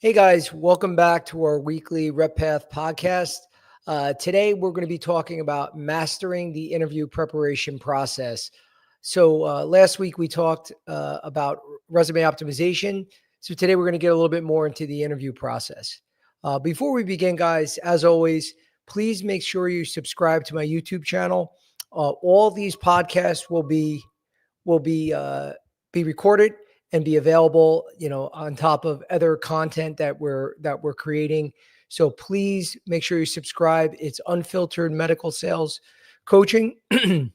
Hey guys, welcome back to our weekly Rep Path podcast. Today we're going to be talking about mastering the interview preparation process. So last week we talked about resume optimization. So today we're going to get a little bit more into the interview process. Before we begin, guys, as always, please make sure you subscribe to my YouTube channel. All these podcasts will be recorded and be available, on top of other content that we're creating. So please make sure you subscribe. It's unfiltered medical sales coaching, so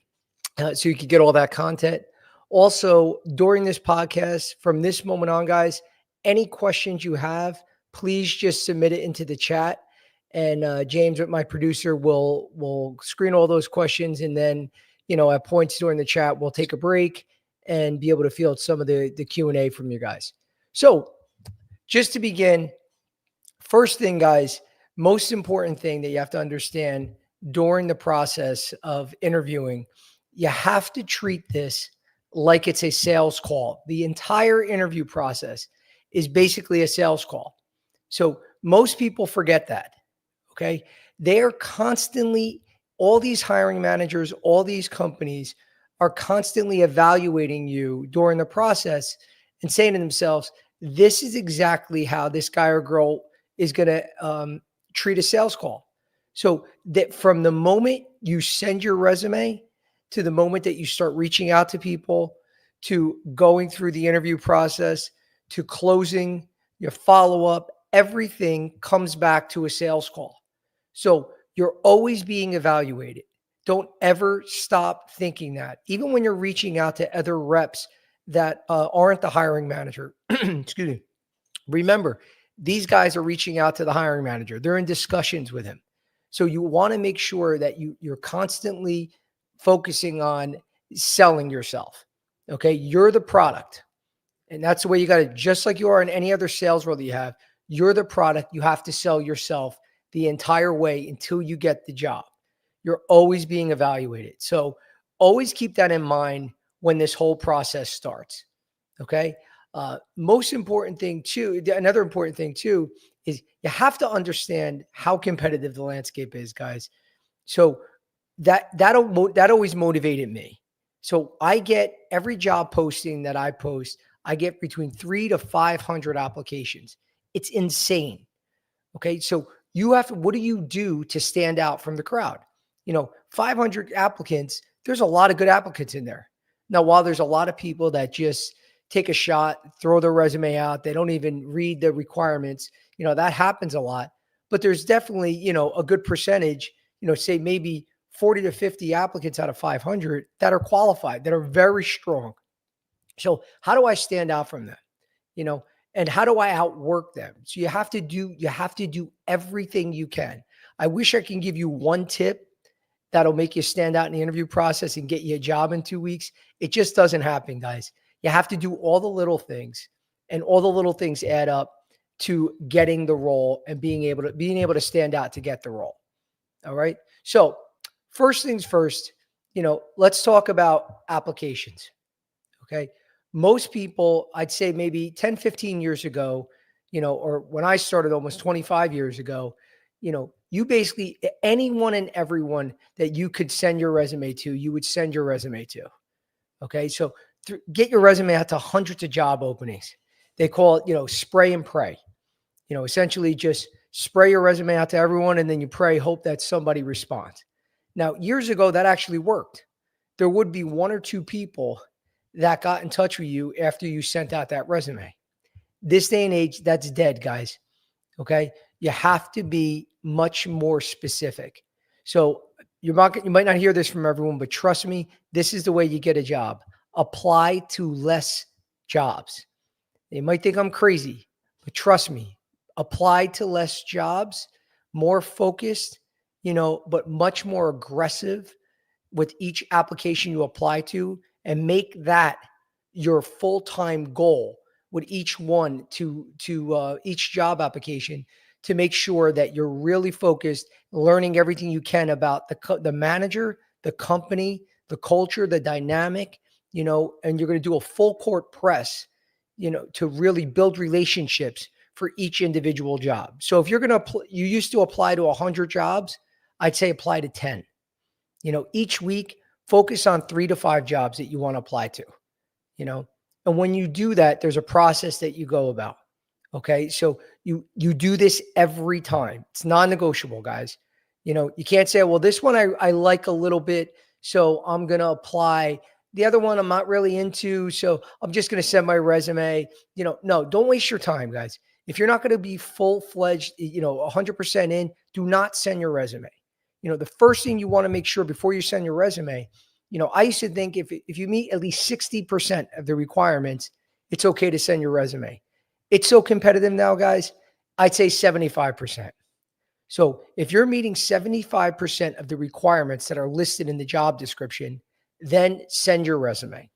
you can get all that content. Also, during this podcast, from this moment on, guys, any questions you have, please just submit it into the chat, and James, with my producer, will screen all those questions, and then at points during the chat, we'll take a break and be able to field some of the Q&A from you guys. So just to begin, first thing, guys, most important thing that you have to understand during the process of interviewing, you have to treat this like it's a sales call. The entire interview process is basically a sales call. So most people forget that, okay? They are constantly, all these hiring managers, all these companies are constantly evaluating you during the process and saying to themselves, this is exactly how this guy or girl is going to treat a sales call. So that from the moment you send your resume to the moment that you start reaching out to people, to going through the interview process, to closing, your follow-up, everything comes back to a sales call. So you're always being evaluated. Don't ever stop thinking that. Even when you're reaching out to other reps that aren't the hiring manager, excuse me, remember, these guys are reaching out to the hiring manager. They're in discussions with him. So you want to make sure that you're constantly focusing on selling yourself. Okay. You're the product. And that's the way you got to, just like you are in any other sales role that you have, you're the product. You have to sell yourself the entire way until you get the job. You're always being evaluated. So always keep that in mind when this whole process starts. Okay. Most important thing too, another important thing too, is you have to understand how competitive the landscape is, guys. So that always motivated me. So I get every job posting that I post, I get between 300 to 500 applications. It's insane. Okay. So you have to, what do you do to stand out from the crowd? 500 applicants, there's a lot of good applicants in there. Now, while there's a lot of people that just take a shot, throw their resume out, they don't even read the requirements, that happens a lot. But there's definitely, a good percentage, say maybe 40 to 50 applicants out of 500 that are qualified, that are very strong. So how do I stand out from them? And how do I outwork them? So you have to do everything you can. I wish I can give you one tip that'll make you stand out in the interview process and get you a job in 2 weeks. It just doesn't happen, guys. You have to do all the little things, and all the little things add up to getting the role and being able to stand out to get the role. All right. So first things first, let's talk about applications. Okay. Most people, I'd say maybe 10, 15 years ago, or when I started almost 25 years ago, you basically, anyone and everyone that you could send your resume to, you would send your resume to. Okay. So get your resume out to hundreds of job openings. They call it, spray and pray. Essentially just spray your resume out to everyone, and then you pray, hope that somebody responds. Now, years ago, that actually worked. There would be one or two people that got in touch with you after you sent out that resume. This day and age, that's dead, guys. Okay. You have to be much more specific. So you might not hear this from everyone, but trust me, this is the way you get a job. Apply to less jobs. They might think I'm crazy, but trust me, apply to less jobs, more focused, but much more aggressive with each application you apply to, and make that your full-time goal with each one to each job application, to make sure that you're really focused, learning everything you can about the manager, the company, the culture, the dynamic, and you're going to do a full court press, to really build relationships for each individual job. So if you're going to, you used to apply to 100 jobs, I'd say apply to 10. Each week, focus on 3 to 5 jobs that you want to apply to, you know, and when you do that, there's a process that you go about. Okay. So you do this every time. It's non-negotiable, guys. You can't say, well, this one I like a little bit, so I'm going to apply. The other one I'm not really into, so I'm just going to send my resume. No, don't waste your time, guys. If you're not going to be full-fledged, 100% in, do not send your resume. The first thing you want to make sure before you send your resume, I used to think if you meet at least 60% of the requirements, it's okay to send your resume. It's so competitive now, guys. I'd say 75%. So if you're meeting 75% of the requirements that are listed in the job description, then send your resume.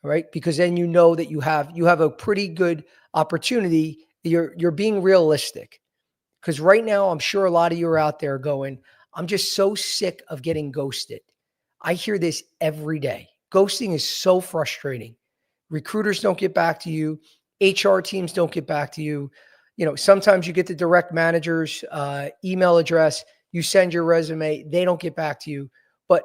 All right. Because then you know that you have a pretty good opportunity. You're being realistic. Because right now, I'm sure a lot of you are out there going, I'm just so sick of getting ghosted. I hear this every day. Ghosting is so frustrating. Recruiters don't get back to you. HR teams don't get back to you. Sometimes you get the direct manager's email address. You send your resume. They don't get back to you. But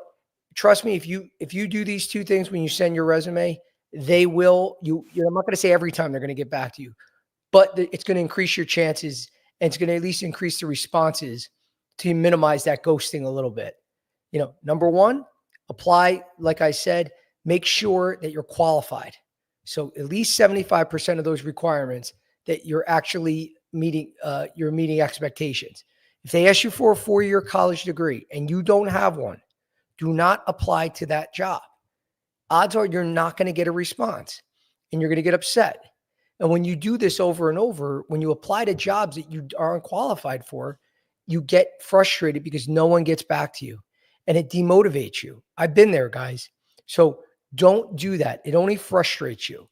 trust me, if you do these 2 things when you send your resume, they will. I'm not going to say every time they're going to get back to you, but it's going to increase your chances, and it's going to at least increase the responses to minimize that ghosting a little bit. Number 1, apply. Like I said, make sure that you're qualified. So at least 75% of those requirements that you're actually meeting, you're meeting expectations. If they ask you for a 4-year college degree and you don't have one, do not apply to that job. Odds are you're not going to get a response and you're going to get upset. And when you do this over and over, when you apply to jobs that you aren't qualified for, you get frustrated because no one gets back to you and it demotivates you. I've been there, guys. So don't do that. It only frustrates you.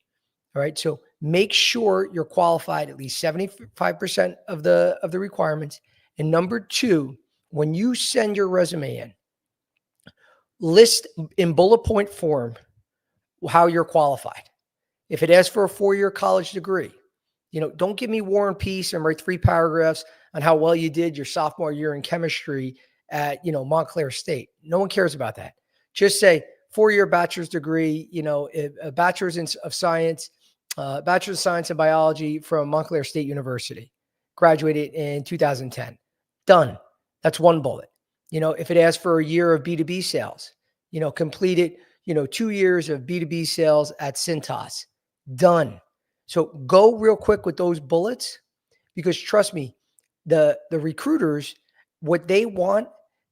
All right. So make sure you're qualified at least 75% of the requirements. And number 2, when you send your resume in, list in bullet point form how you're qualified. If it asks for a 4-year college degree, don't give me War and Peace and write 3 paragraphs on how well you did your sophomore year in chemistry at, Montclair State. No one cares about that. Just say 4-year bachelor's degree, a bachelor's of science, bachelor's of science in biology from Montclair State University, graduated in 2010. Done. That's 1 bullet. If it asks for a year of B2B sales, completed, 2 years of B2B sales at Cintas. Done. So go real quick with those bullets, because trust me, the recruiters, what they want,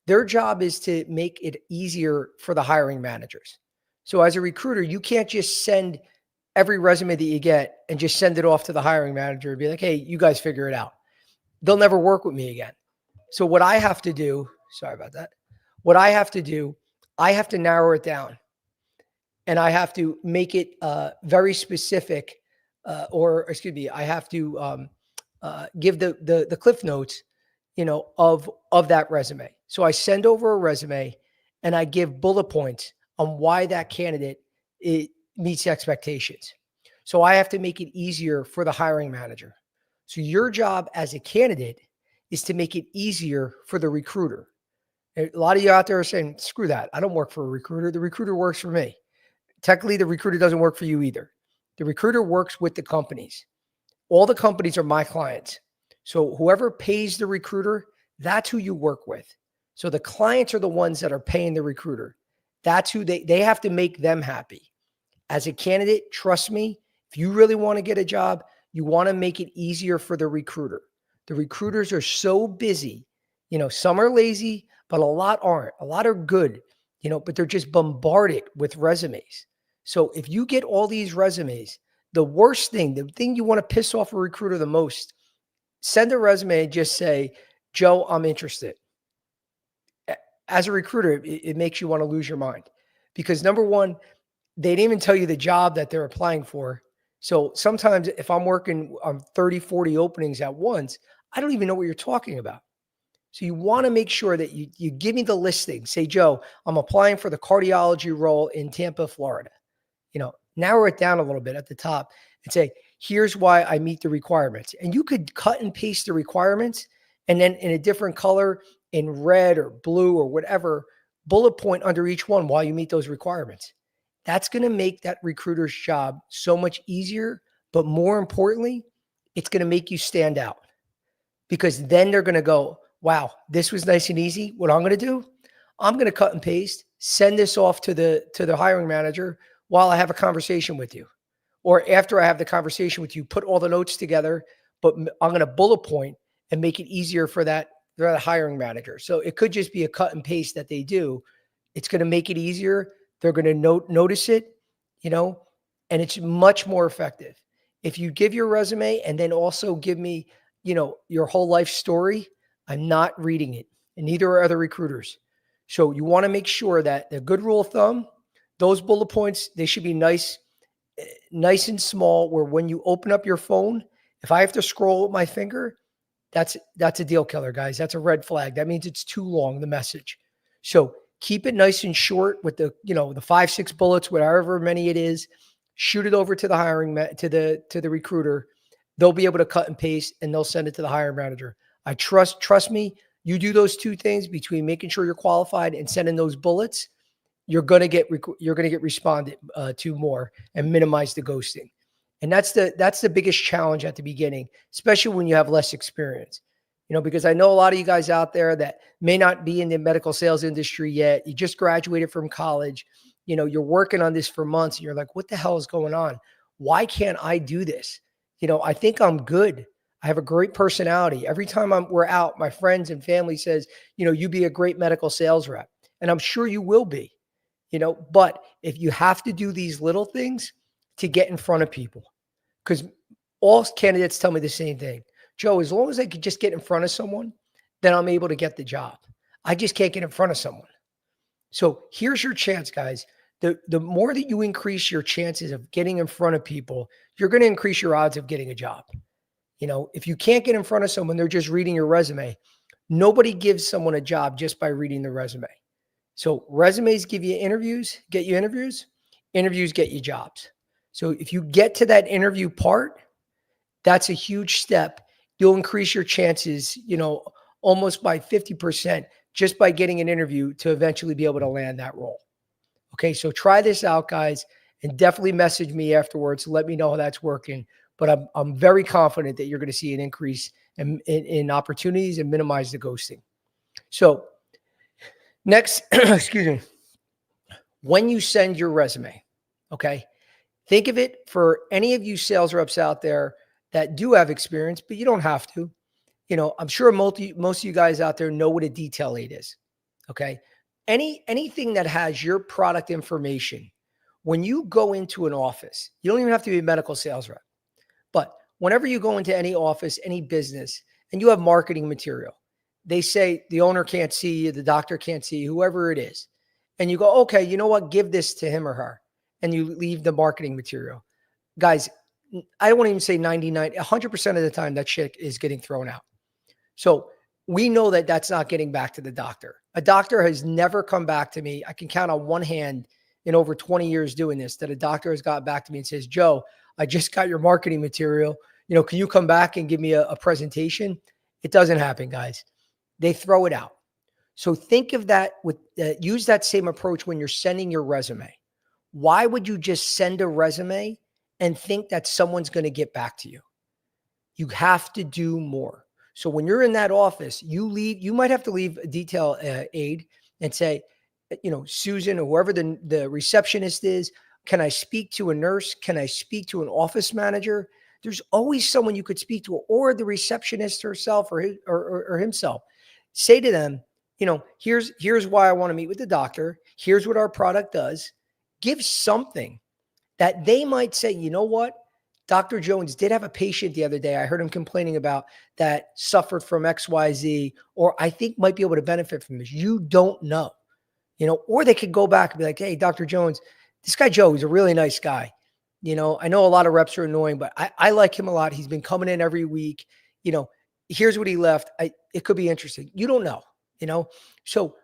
their job is to make it easier for the hiring managers. So as a recruiter, you can't just send every resume that you get and just send it off to the hiring manager and be like, hey, you guys figure it out. They'll never work with me again. So what I have to do, sorry about that. What I have to do, I have to narrow it down. And I have to make it very specific, I have to give the cliff notes, of that resume. So I send over a resume and I give bullet points on why that candidate meets expectations. So I have to make it easier for the hiring manager. So your job as a candidate is to make it easier for the recruiter. A lot of you out there are saying, screw that. I don't work for a recruiter. The recruiter works for me. Technically, the recruiter doesn't work for you either. The recruiter works with the companies. All the companies are my clients. So whoever pays the recruiter, that's who you work with. So the clients are the ones that are paying the recruiter. That's who they have to make them happy. As a candidate, trust me, if you really want to get a job, you want to make it easier for the recruiter. The recruiters are so busy. Some are lazy, but a lot aren't. A lot are good, but they're just bombarded with resumes. So if you get all these resumes, the thing you want to piss off a recruiter the most, send a resume and just say, Joe, I'm interested. As a recruiter, it makes you want to lose your mind because number 1, they didn't even tell you the job that they're applying for. So sometimes if I'm working on 30, 40 openings at once, I don't even know what you're talking about. So you want to make sure that you give me the listing. Say, Joe, I'm applying for the cardiology role in Tampa, Florida. Narrow it down a little bit at the top and say, Here's why I meet the requirements. And you could cut and paste the requirements and then in a different color, in red or blue or whatever, bullet point under each one while you meet those requirements. That's going to make that recruiter's job so much easier. But more importantly, it's going to make you stand out because then they're going to go, wow, this was nice and easy. What I'm going to do, I'm going to cut and paste, send this off to the hiring manager while I have a conversation with you. Or after I have the conversation with you, put all the notes together, but I'm going to bullet point and make it easier for that hiring manager. So it could just be a cut and paste that they do. It's going to make it easier. They're going to notice it, you know, and it's much more effective. If you give your resume and then also give me, you know, your whole life story, I'm not reading it, and neither are other recruiters. So you want to make sure that the good rule of thumb, those bullet points, they should be nice and small, where when you open up your phone, if I have to scroll with my finger, that's a deal killer, guys. That's a red flag. That means it's too long, the message. So keep it nice and short with the, you know, the 5-6 bullets, whatever many it is. Shoot it over to the to the recruiter. They'll be able to cut and paste and they'll send it to the hiring manager. I trust me. You do those two things between making sure you're qualified and sending those bullets, you're going to get responded to more and minimize the ghosting. And that's the biggest challenge at the beginning, especially when you have less experience. You know, because I know a lot of you guys out there that may not be in the medical sales industry yet. You just graduated from college. You know, you're working on this for months and you're like, what the hell is going on? Why can't I do this? You know, I think I'm good. I have a great personality. Every time we're out, my friends and family says, you know, you be a great medical sales rep. And I'm sure you will be. You know, but if you have to do these little things to get in front of people, because all candidates tell me the same thing. Joe, as long as I could just get in front of someone, then I'm able to get the job. I just can't get in front of someone. So here's your chance, guys. The more that you increase your chances of getting in front of people, you're going to increase your odds of getting a job. You know, if you can't get in front of someone, they're just reading your resume. Nobody gives someone a job just by reading the resume. So resumes give you interviews, get you interviews, interviews get you jobs. So if you get to that interview part, that's a huge step. You'll increase your chances, you know, almost by 50% just by getting an interview to eventually be able to land that role. Okay, so try this out, guys, and definitely message me afterwards to let me know how that's working. But I'm very confident that you're going to see an increase in opportunities and minimize the ghosting. So next, excuse me, when you send your resume, okay, think of it for any of you sales reps out there that do have experience, but you don't have to. You know, I'm sure most of you guys out there know what a detail aid is. Okay. Anything that has your product information, when you go into an office, you don't even have to be a medical sales rep, but whenever you go into any office, any business, and you have marketing material, they say the owner can't see you, the doctor can't see you, whoever it is. And you go, okay, you know what? Give this to him or her. And you leave the marketing material. Guys, I don't want to even say 99, 100% of the time that shit is getting thrown out. So we know that that's not getting back to the doctor. A doctor has never come back to me. I can count on one hand in over 20 years doing this, that a doctor has got back to me and says, Joe, I just got your marketing material. You know, can you come back and give me a presentation? It doesn't happen, guys. They throw it out. So think of that with use that same approach when you're sending your resume. Why would you just send a resume and think that someone's going to get back to you? You have to do more. So when you're in that office, you might have to leave a detail aid and say, you know, Susan or whoever the receptionist is, can I speak to a nurse? Can I speak to an office manager? There's always someone you could speak to, or the receptionist herself or himself. Say to them, you know, here's why I want to meet with the doctor. Here's what our product does. Give something that they might say, you know what? Dr. Jones did have a patient the other day. I heard him complaining about that suffered from XYZ, or I think might be able to benefit from this. You don't know, you know, or they could go back and be like, hey, Dr. Jones, this guy Joe is a really nice guy. You know, I know a lot of reps are annoying, but I like him a lot. He's been coming in every week. You know, here's what he left. It could be interesting. You don't know, you know? So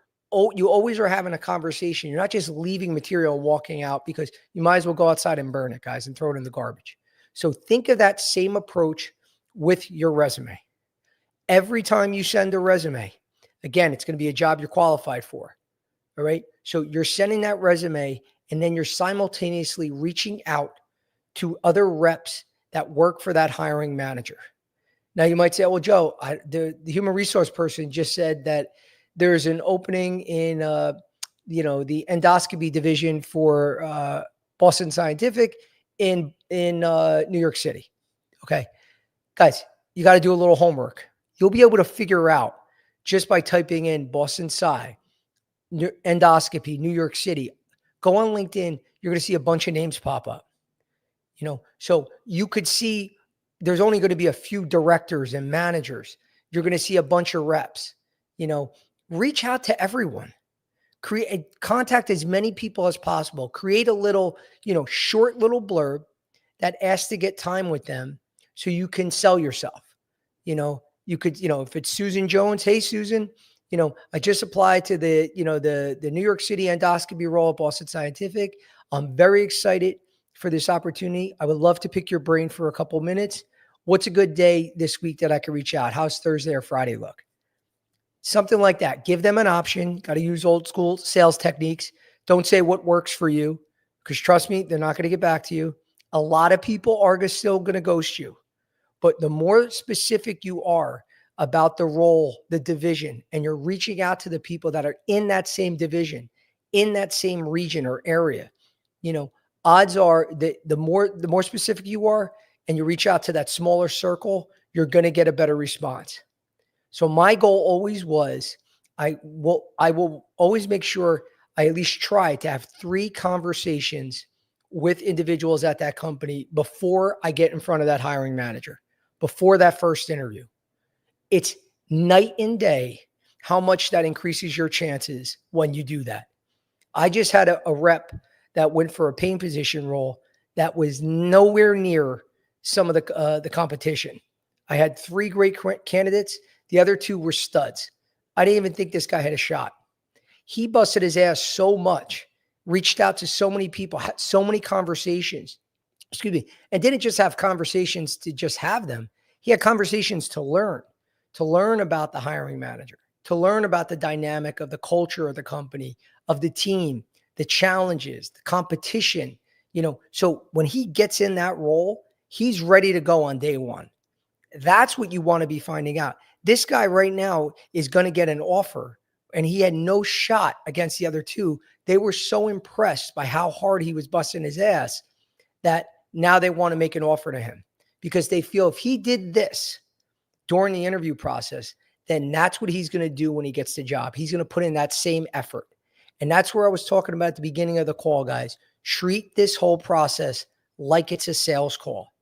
you always are having a conversation. You're not just leaving material and walking out, because you might as well go outside and burn it, guys, and throw it in the garbage. So think of that same approach with your resume. Every time you send a resume, again, it's going to be a job you're qualified for. All right. So you're sending that resume and then you're simultaneously reaching out to other reps that work for that hiring manager. Now you might say, well, Joe, the human resource person just said that there's an opening in, the endoscopy division for Boston Scientific in New York City. Okay, guys, you got to do a little homework. You'll be able to figure out just by typing in Boston Sci, endoscopy, New York City. Go on LinkedIn. You're going to see a bunch of names pop up. So you could see there's only going to be a few directors and managers. You're going to see a bunch of reps. Reach out to everyone. Contact as many people as possible. Create a little, short little blurb that asks to get time with them so you can sell yourself. You could, if it's Susan Jones, hey Susan, I just applied to the New York City endoscopy role at Boston Scientific. I'm very excited for this opportunity. I would love to pick your brain for a couple minutes. What's a good day this week that I can reach out? How's Thursday or Friday look? Something like that. Give them an option. Got to use old school sales techniques. Don't say what works for you, because trust me, they're not going to get back to you. A lot of people are still going to ghost you. But the more specific you are about the role, the division, and you're reaching out to the people that are in that same division, in that same region or area, odds are that the more specific you are and you reach out to that smaller circle, you're going to get a better response. So my goal always was, I will always make sure I at least try to have 3 conversations with individuals at that company before I get in front of that hiring manager, before that first interview. It's night and day how much that increases your chances when you do that. I just had a rep that went for a pain position role that was nowhere near some of the competition. I had 3 great candidates. The other 2 were studs. I didn't even think this guy had a shot. He busted his ass so much, reached out to so many people, had so many conversations, and didn't just have conversations to just have them. He had conversations to learn about the hiring manager, to learn about the dynamic of the culture of the company, of the team, the challenges, the competition. So when he gets in that role, he's ready to go on day one. That's what you want to be finding out. This guy right now is going to get an offer, and he had no shot against the other 2. They were so impressed by how hard he was busting his ass that now they want to make an offer to him, because they feel if he did this during the interview process, then that's what he's going to do when he gets the job. He's going to put in that same effort. And that's where I was talking about at the beginning of the call, guys. Treat this whole process like it's a sales call,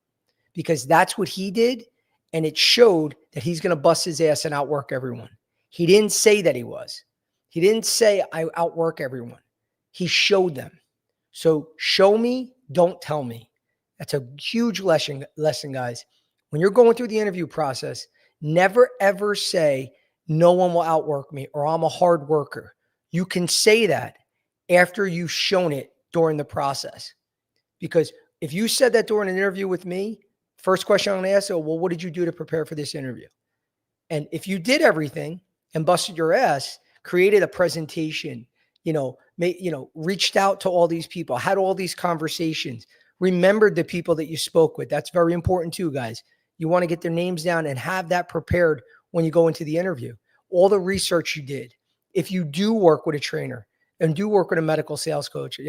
because that's what he did. And it showed that he's going to bust his ass and outwork everyone. He didn't say that he was. He didn't say I outwork everyone. He showed them. So show me, don't tell me. That's a huge lesson, guys. When you're going through the interview process, never ever say no one will outwork me or I'm a hard worker. You can say that after you've shown it during the process. Because if you said that during an interview with me, first question I'm going to ask is, well, what did you do to prepare for this interview? And if you did everything and busted your ass, created a presentation, reached out to all these people, had all these conversations, remembered the people that you spoke with. That's very important too, guys. You want to get their names down and have that prepared when you go into the interview. All the research you did. If you do work with a trainer and do work with a medical sales coach,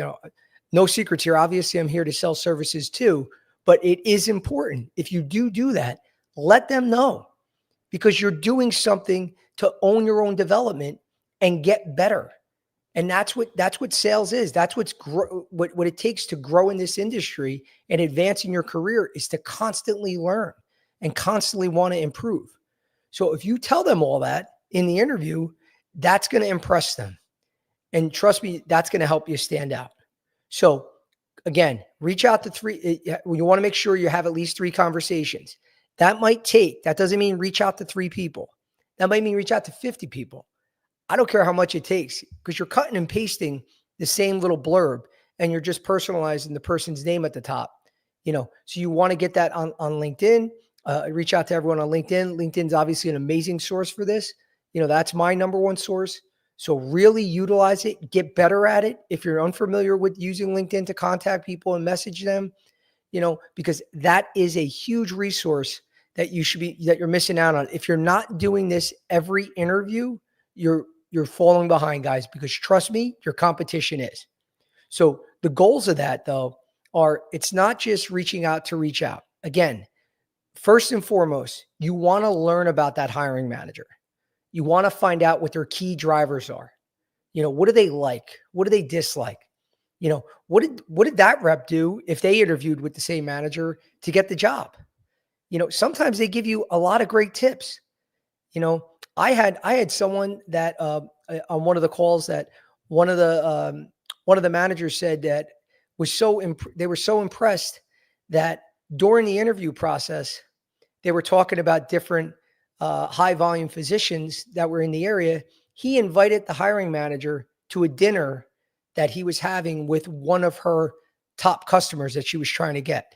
no secrets here. Obviously, I'm here to sell services too, but it is important. If you do that, let them know, because you're doing something to own your own development and get better. And that's what sales is. That's what it takes to grow in this industry and advance in your career, is to constantly learn and constantly want to improve. So if you tell them all that in the interview, that's going to impress them. And trust me, that's going to help you stand out. So again, reach out to 3. You want to make sure you have at least 3 conversations. That doesn't mean reach out to 3 people. That might mean reach out to 50 people. I don't care how much it takes, because you're cutting and pasting the same little blurb and you're just personalizing the person's name at the top. So you want to get that on LinkedIn. Reach out to everyone on LinkedIn. LinkedIn's obviously an amazing source for this. That's my number one source. So really utilize it, get better at it. If you're unfamiliar with using LinkedIn to contact people and message them, because that is a huge resource that you're missing out on. If you're not doing this every interview, you're falling behind, guys, because trust me, your competition is. So the goals of that, though, are it's not just reaching out to reach out. Again, first and foremost, you want to learn about that hiring manager. You want to find out what their key drivers are. What do they like? What do they dislike? What did that rep do if they interviewed with the same manager to get the job? Sometimes they give you a lot of great tips. You know, I had someone that on one of the calls that one of the one of the managers said that they were so impressed that during the interview process they were talking about different high volume physicians that were in the area. He invited the hiring manager to a dinner that he was having with one of her top customers that she was trying to get.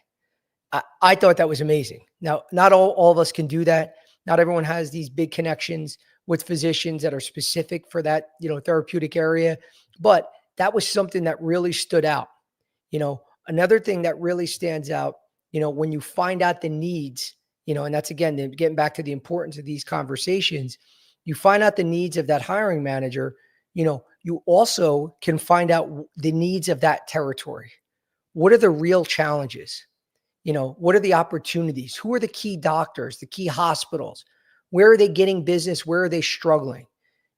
I thought that was amazing. Now, not all of us can do that. Not everyone has these big connections with physicians that are specific for that, therapeutic area. But that was something that really stood out. Another thing that really stands out, when you find out the needs, and that's again, getting back to the importance of these conversations, you find out the needs of that hiring manager, you also can find out the needs of that territory. What are the real challenges? What are the opportunities? Who are the key doctors, the key hospitals? Where are they getting business? Where are they struggling?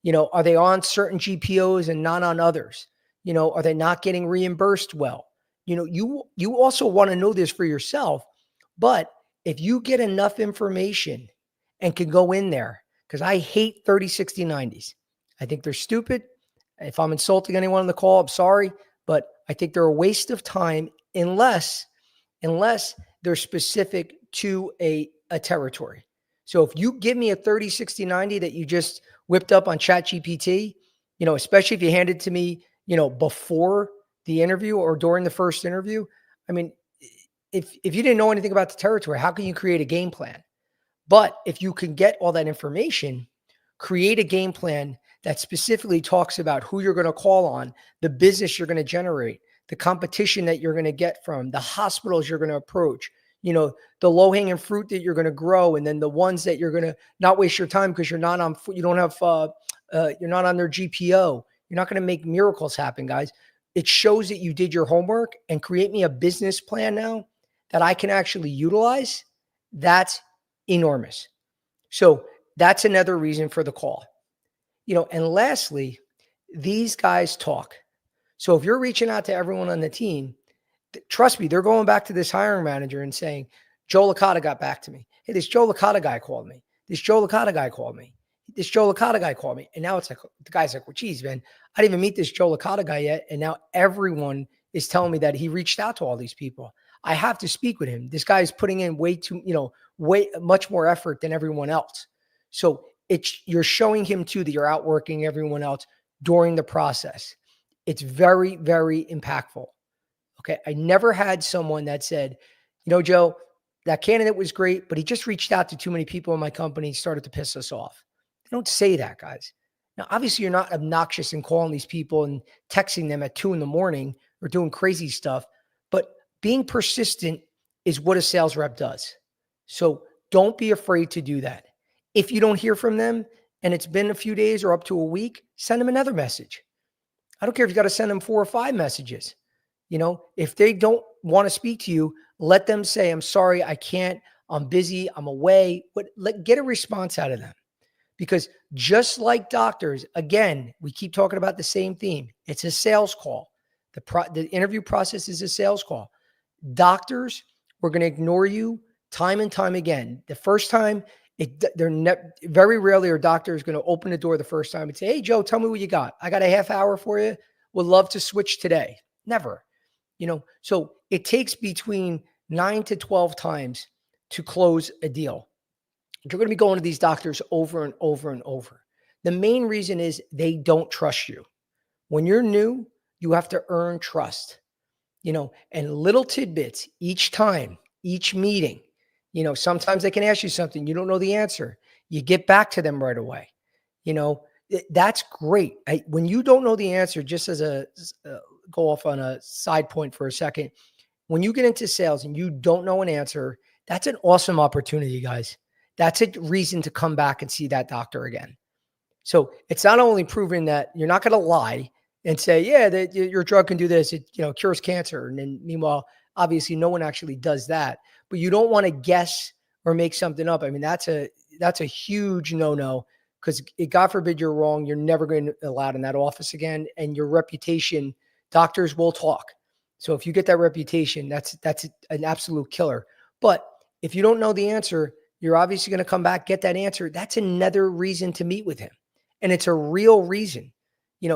Are they on certain GPOs and not on others? Are they not getting reimbursed well? You also want to know this for yourself, but if you get enough information and can go in there, because I hate 30, 60, 90s. I think they're stupid. If I'm insulting anyone on the call, I'm sorry, but I think they're a waste of time unless they're specific to a territory. So if you give me a 30, 60, 90 that you just whipped up on ChatGPT, especially if you hand it to me, before the interview or during the first interview, I mean, if you didn't know anything about the territory, how can you create a game plan? But if you can get all that information, create a game plan that specifically talks about who you're going to call on, the business you're going to generate, the competition that you're going to get from, the hospitals you're going to approach, the low hanging fruit that you're going to grow, and then the ones that you're going to not waste your time because you're not on their GPO. You're not going to make miracles happen, guys. It shows that you did your homework and create me a business plan now that I can actually utilize. That's enormous. So that's another reason for the call. And lastly, these guys talk. So if you're reaching out to everyone on the team, trust me, they're going back to this hiring manager and saying, Joe Licata got back to me. Hey, this Joe Licata guy called me. This Joe Licata guy called me. This Joe Licata guy called me. And now it's like, the guy's like, well, geez, man, I didn't even meet this Joe Licata guy yet. And now everyone is telling me that he reached out to all these people. I have to speak with him. This guy is putting in way much more effort than everyone else. So you're showing him too that you're outworking everyone else during the process. It's very, very impactful. Okay. I never had someone that said, Joe, that candidate was great, but he just reached out to too many people in my company, started to piss us off. They don't say that, guys. Now, obviously, you're not obnoxious in calling these people and texting them at 2 a.m. or doing crazy stuff, but being persistent is what a sales rep does. So don't be afraid to do that. If you don't hear from them and it's been a few days or up to a week, send them another message. I don't care if you got to send them 4 or 5 messages. If they don't want to speak to you, let them say, I'm sorry, I can't, I'm busy, I'm away, but get a response out of them. Because just like doctors, again, we keep talking about the same theme. It's a sales call. The interview process is a sales call. Doctors, we're going to ignore you time and time again. The first time, very rarely are doctors going to open the door the first time and say, hey, Joe, tell me what you got. I got a half hour for you. Would love to switch today. Never. So it takes between 9 to 12 times to close a deal. You're going to be going to these doctors over and over and over. The main reason is they don't trust you. When you're new, you have to earn trust. And little tidbits each time, each meeting. Sometimes they can ask you something, you don't know the answer. You get back to them right away. That's great. When you don't know the answer, just as go off on a side point for a second, when you get into sales and you don't know an answer, that's an awesome opportunity, guys. That's a reason to come back and see that doctor again. So it's not only proving that you're not going to lie and say, yeah, that your drug can do this, it cures cancer. And then meanwhile, obviously no one actually does that, but you don't want to guess or make something up. I mean, that's a huge no-no, because God forbid you're wrong. You're never going to be allowed in that office again. And your reputation, doctors will talk. So if you get that reputation, that's an absolute killer. But if you don't know the answer, you're obviously going to come back, get that answer. That's another reason to meet with him. And it's a real reason.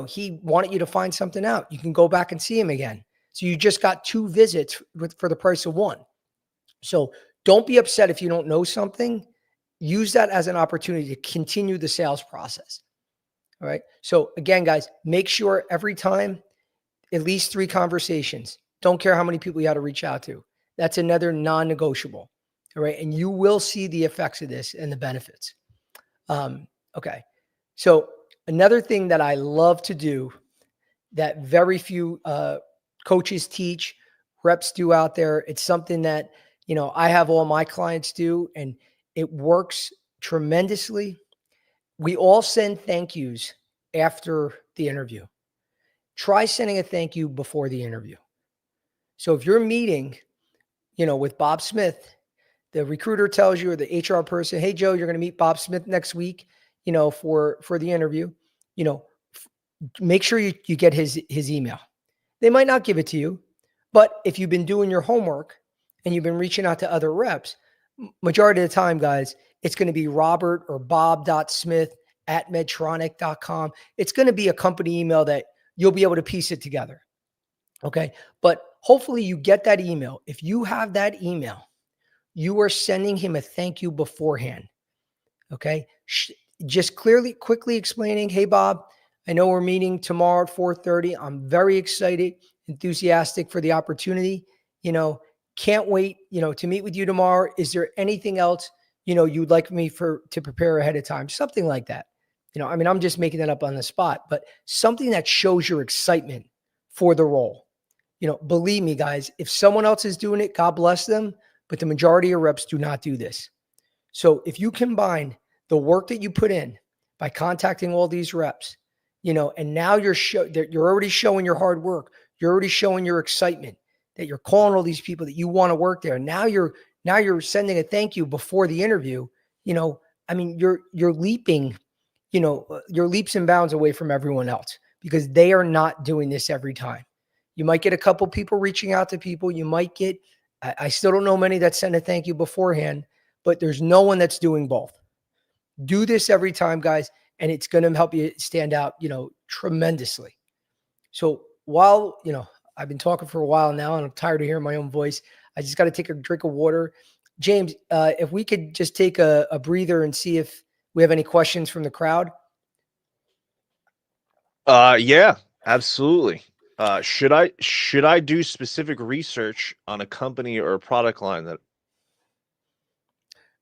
He wanted you to find something out. You can go back and see him again. So you just got 2 visits for the price of 1. So don't be upset if you don't know something. Use that as an opportunity to continue the sales process. All right. So again, guys, make sure every time, at least 3 conversations. Don't care how many people you had to reach out to. That's another non-negotiable. All right. And you will see the effects of this and the benefits. Okay. So another thing that I love to do that very few coaches teach, reps do out there, it's something that, I have all my clients do, and it works tremendously. We all send thank yous after the interview. Try sending a thank you before the interview. So if you're meeting, with Bob Smith, the recruiter tells you, or the HR person, hey, Joe, you're going to meet Bob Smith next week, for the interview, make sure you get his email. They might not give it to you, but if you've been doing your homework and you've been reaching out to other reps, majority of the time, guys, it's going to be Robert or bob.smith@medtronic.com. It's going to be a company email that you'll be able to piece it together. Okay. But hopefully you get that email. If you have that email, you are sending him a thank you beforehand. Okay. Just quickly explaining, hey, Bob, I know we're meeting tomorrow at 4:30. I'm very excited, enthusiastic for the opportunity. Can't wait, to meet with you tomorrow. Is there anything else, you'd like me to prepare ahead of time? Something like that. I'm just making that up on the spot, but something that shows your excitement for the role. Believe me, guys, if someone else is doing it, God bless them, but the majority of reps do not do this. So if you combine the work that you put in by contacting all these reps, and now you're already showing your hard work. You're already showing your excitement that you're calling all these people that you want to work there. Now you're sending a thank you before the interview. You're leaping, you're leaps and bounds away from everyone else, because they are not doing this every time. You might get a couple people reaching out to people. You might get, I still don't know many that send a thank you beforehand, but there's no one that's doing both. Do this every time, guys, and it's going to help you stand out, tremendously. So while, I've been talking for a while now and I'm tired of hearing my own voice, I just got to take a drink of water. James, if we could just take a breather and see if we have any questions from the crowd. Yeah, absolutely. Should I do specific research on a company or a product line that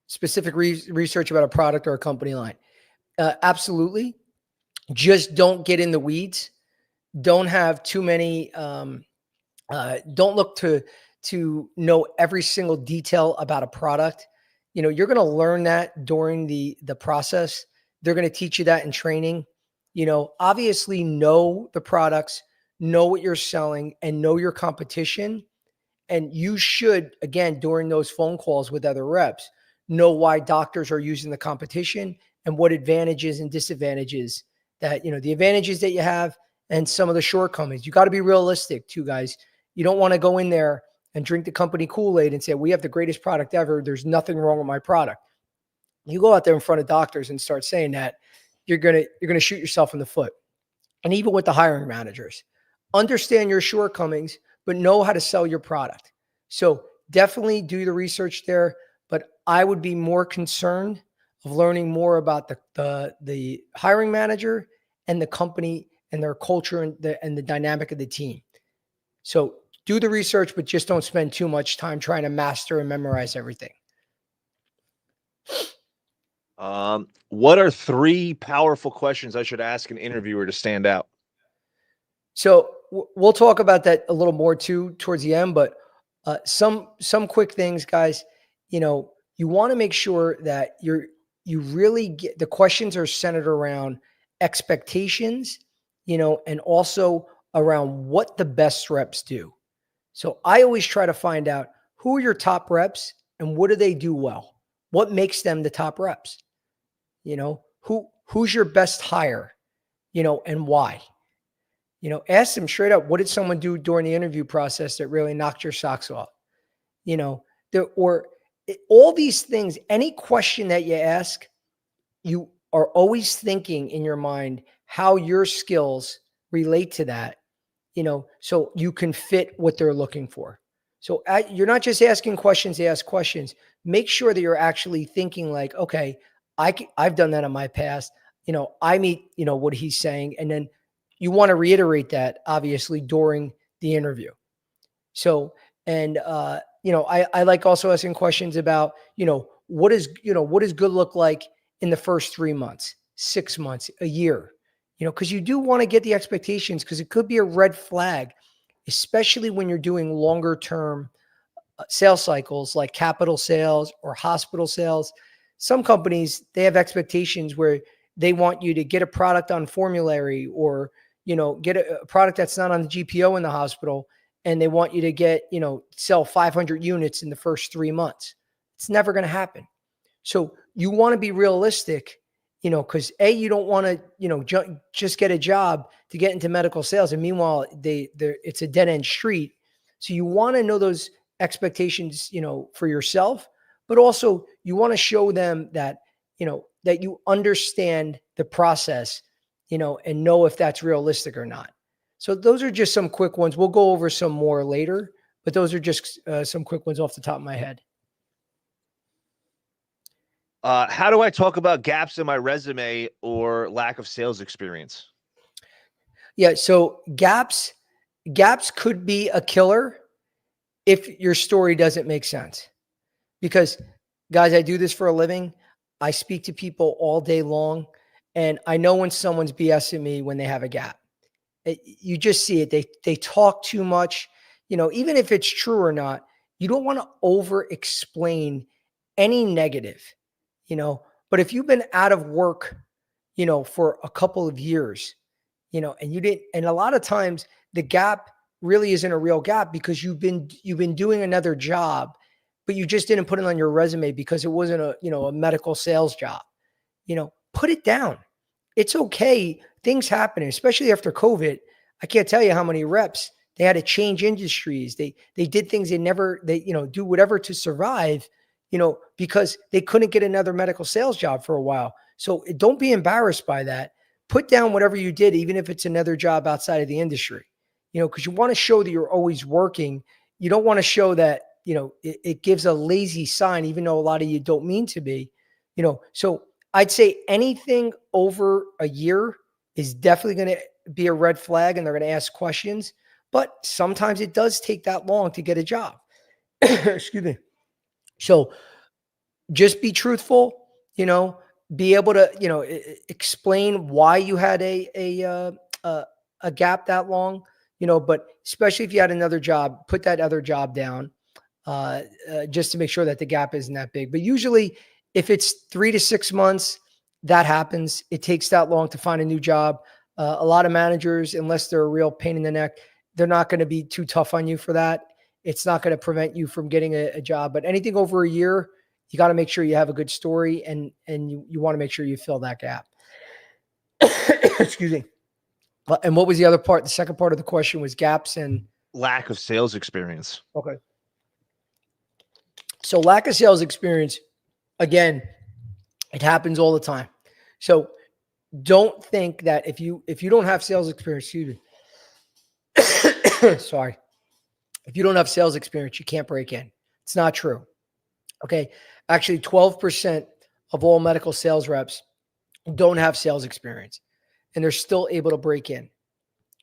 Specific research about a product or a company line? Absolutely. Just don't get in the weeds. Don't have too many. Don't look to know every single detail about a product. You're going to learn that during the process. They're going to teach you that in training. Obviously know the products, know what you're selling, and know your competition. And you should, again, during those phone calls with other reps, know why doctors are using the competition and what advantages and disadvantages that, the advantages that you have and some of the shortcomings. You got to be realistic too, guys. You don't want to go in there and drink the company Kool-Aid and say, we have the greatest product ever. There's nothing wrong with my product. You go out there in front of doctors and start saying that, you're going to shoot yourself in the foot. And even with the hiring managers, understand your shortcomings, but know how to sell your product. So definitely do the research there. But I would be more concerned of learning more about the hiring manager and the company and their culture and the dynamic of the team. So do the research, but just don't spend too much time trying to master and memorize everything. What are three powerful questions I should ask an interviewer to stand out? So we'll talk about that a little more too towards the end, but some quick things, guys. You know, you want to make sure that you really get the questions are centered around expectations, you know, and also around what the best reps do. So I always try to find out who are your top reps and what do they do well? What makes them the top reps? You know, who's your best hire, you know, and why? You know, ask them straight up, what did someone do during the interview process that really knocked your socks off? You know, all these things, any question that you ask, you are always thinking in your mind how your skills relate to that, you know, so you can fit what they're looking for. So you're not just asking questions to ask questions. Make sure that you're actually thinking like, okay, I've done that in my past. You know, I meet, you know, what he's saying. And then you want to reiterate that obviously during the interview. So, and, you know, I like also asking questions about, what does good look like in the first 3 months, 6 months, a year, you know, because you do want to get the expectations because it could be a red flag, especially when you're doing longer term sales cycles like capital sales or hospital sales. Some companies, they have expectations where they want you to get a product on formulary or, you know, get a product that's not on the GPO in the hospital. And they want you to get, you know, sell 500 units in the first 3 months. It's never going to happen. So you want to be realistic, you know, because you don't want to, you know, just get a job to get into medical sales, and meanwhile, it's a dead end street. So you want to know those expectations, you know, for yourself, but also you want to show them that, you know, that you understand the process, you know, and know if that's realistic or not. So those are just some quick ones. We'll go over some more later, but those are just some quick ones off the top of my head. How do I talk about gaps in my resume or lack of sales experience? Yeah, so gaps could be a killer if your story doesn't make sense. Because guys, I do this for a living. I speak to people all day long, and I know when someone's BSing me when they have a gap. You just see it. They talk too much. You know, even if it's true or not, you don't want to over explain any negative, you know. But if you've been out of work, you know, for a couple of years, you know, and you didn't, and a lot of times the gap really isn't a real gap because you've been doing another job, but you just didn't put it on your resume because it wasn't a, you know, a medical sales job. You know, put it down. It's okay. Things happen, especially after COVID. I can't tell you how many reps they had to change industries. They did things they you know, do whatever to survive, you know, because they couldn't get another medical sales job for a while. So don't be embarrassed by that. Put down whatever you did, even if it's another job outside of the industry, you know, because you want to show that you're always working. You don't want to show that, you know, it gives a lazy sign, even though a lot of you don't mean to be, you know. So I'd say anything over a year is definitely going to be a red flag, and they're going to ask questions. But sometimes it does take that long to get a job. Excuse me. So just be truthful, you know, be able to, you know, explain why you had a gap that long, you know, but especially if you had another job, put that other job down, just to make sure that the gap isn't that big. But usually if it's 3 to 6 months, that happens. It takes that long to find a new job. A lot of managers, unless they're a real pain in the neck, they're not going to be too tough on you for that. It's not going to prevent you from getting a job, but anything over a year, you got to make sure you have a good story, and you want to make sure you fill that gap. Excuse me. And what was the other part? The second part of the question was gaps and lack of sales experience. Okay. So lack of sales experience, again, it happens all the time. So don't think that if you don't have sales experience, excuse me. Sorry. If you don't have sales experience, you can't break in. It's not true. Okay. Actually, 12% of all medical sales reps don't have sales experience, and they're still able to break in.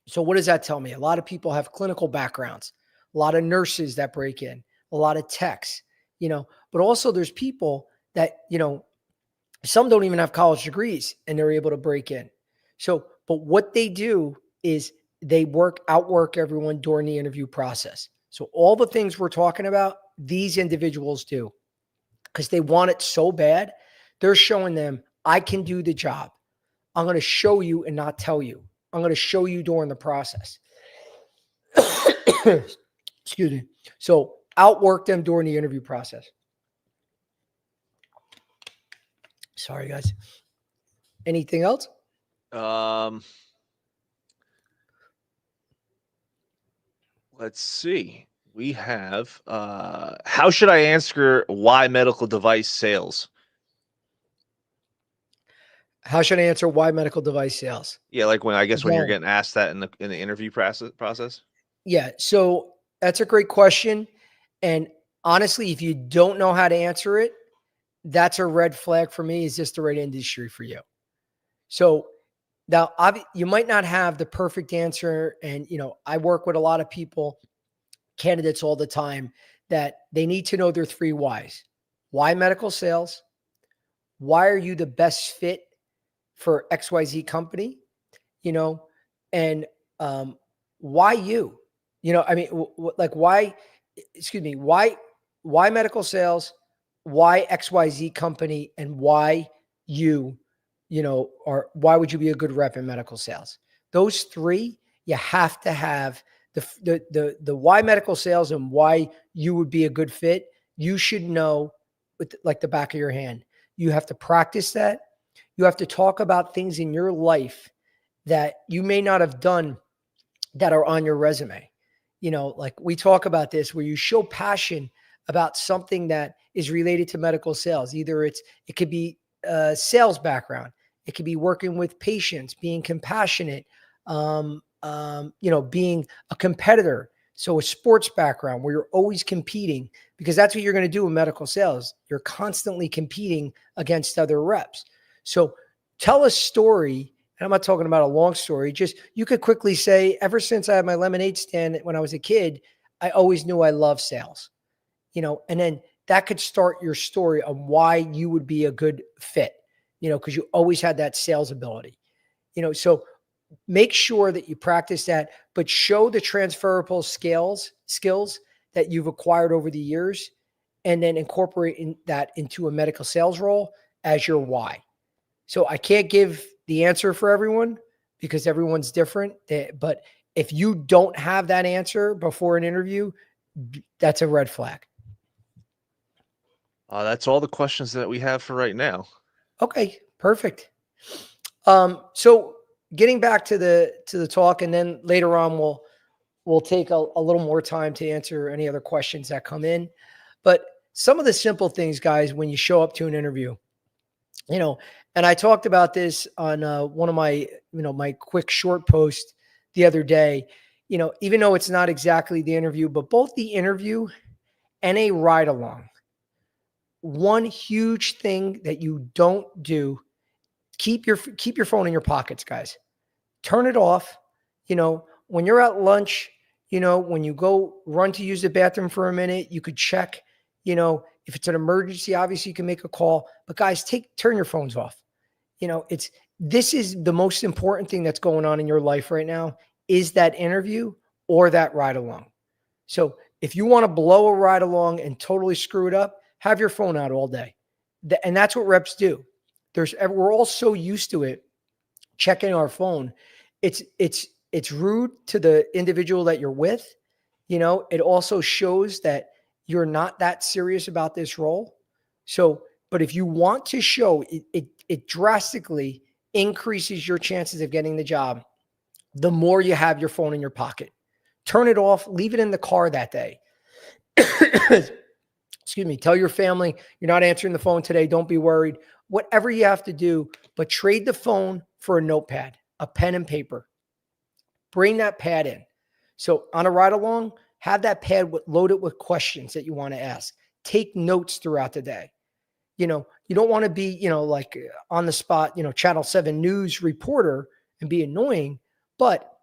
So what does that tell me? A lot of people have clinical backgrounds. a lot of nurses that break in, a lot of techs, but also there's people that, some don't even have college degrees and they're able to break in. So, but what they do is they outwork everyone during the interview process. So all the things we're talking about, these individuals do because they want it so bad. They're showing them, I can do the job. I'm going to show you and not tell you. I'm going to show you during the process. Excuse me. So outwork them during the interview process. Sorry, guys. Anything else? Um, let's see. We have how should I answer why medical device sales? How should I answer why medical device sales? Yeah, like when I guess when you're Again, getting asked that in the interview process. yeah. So that's a great question. And honestly, if you don't know how to answer it, that's a red flag for me. Is this the right industry for you? So now, you might not have the perfect answer. And, I work with a lot of people, candidates all the time, that they need to know their three whys. Why medical sales? Why are you the best fit for XYZ company? You know, and why you? I mean, like why? Excuse me. Why medical sales? Why XYZ company? And why you? Or why would you be a good rep in medical sales? Those three, you have to have the why medical sales and why you would be a good fit. You should know with like the back of your hand. You have to practice that. You have to talk about things in your life that you may not have done that are on your resume. Like we talk about this where you show passion about something that is related to medical sales. Either it could be a sales background, it could be working with patients, being compassionate, being a competitor. So a sports background where you're always competing, because that's what you're going to do in medical sales. You're constantly competing against other reps. So tell a story. And I'm not talking about a long story. Just you could quickly say, ever since I had my lemonade stand when I was a kid, I always knew I loved sales. And then that could start your story on why you would be a good fit, because you always had that sales ability. So make sure that you practice that, but show the transferable skills that you've acquired over the years, and then incorporate that into a medical sales role as your why. So I can't give the answer for everyone because everyone's different. But if you don't have that answer before an interview, that's a red flag. That's all the questions that we have for right now. Okay, perfect. So getting back to the talk, and then later on we'll take a little more time to answer any other questions that come in. But some of the simple things, guys, when you show up to an interview, and I talked about this on one of my, my quick short post the other day, even though it's not exactly the interview, but both the interview and a ride along. One huge thing that you don't do, keep your phone in your pockets, guys. Turn it off. When you're at lunch, when you go run to use the bathroom for a minute, you could check, if it's an emergency, obviously you can make a call, but guys, turn your phones off. This is the most important thing that's going on in your life right now, is that interview or that ride along. So if you want to blow a ride along and totally screw it up, have your phone out all day. And that's what reps do. We're all so used to it, checking our phone. It's rude to the individual that you're with. It also shows that you're not that serious about this role. So, but if you want to show it drastically increases your chances of getting the job, the more you have your phone in your pocket. Turn it off, leave it in the car that day. Excuse me. Tell your family you're not answering the phone today. Don't be worried. Whatever you have to do, but trade the phone for a notepad, a pen and paper. Bring that pad in. So on a ride along, have that pad loaded with questions that you want to ask. Take notes throughout the day. You don't want to be, like on the spot, Channel 7 news reporter and be annoying, but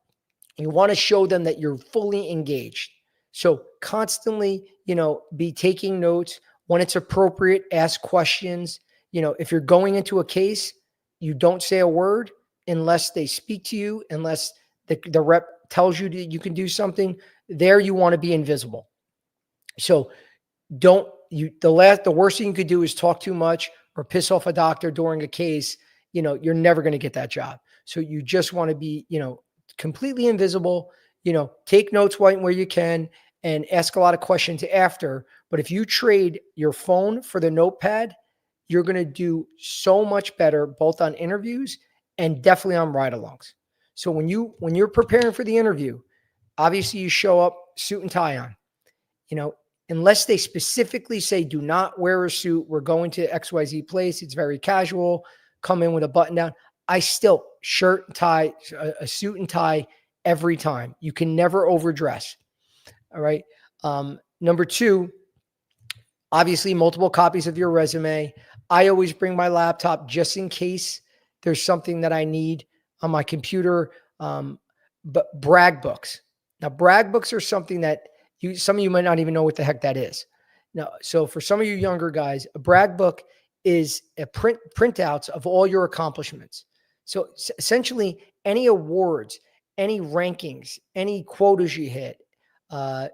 you want to show them that you're fully engaged. So constantly, be taking notes. When it's appropriate, ask questions. If you're going into a case, you don't say a word unless they speak to you, unless the rep tells you that you can do something. There you want to be invisible. So don't you the worst thing you could do is talk too much or piss off a doctor during a case. You're never going to get that job. So you just want to be, completely invisible. Take notes where you can and ask a lot of questions after. But if you trade your phone for the notepad, you're going to do so much better both on interviews and definitely on ride-alongs. So when you're preparing for the interview, obviously you show up suit and tie on. you know, Unless they specifically say, do not wear a suit, we're going to XYZ place, it's very casual, come in with a button down. I still shirt and tie, a suit and tie every time. You can never overdress. All right. Number two, obviously multiple copies of your resume. I always bring my laptop just in case there's something that I need on my computer. But brag books. Now, brag books are something that some of you might not even know what the heck that is. Now, so for some of you younger guys, a brag book is a printouts of all your accomplishments. So essentially, any awards, any rankings, any quotas you hit,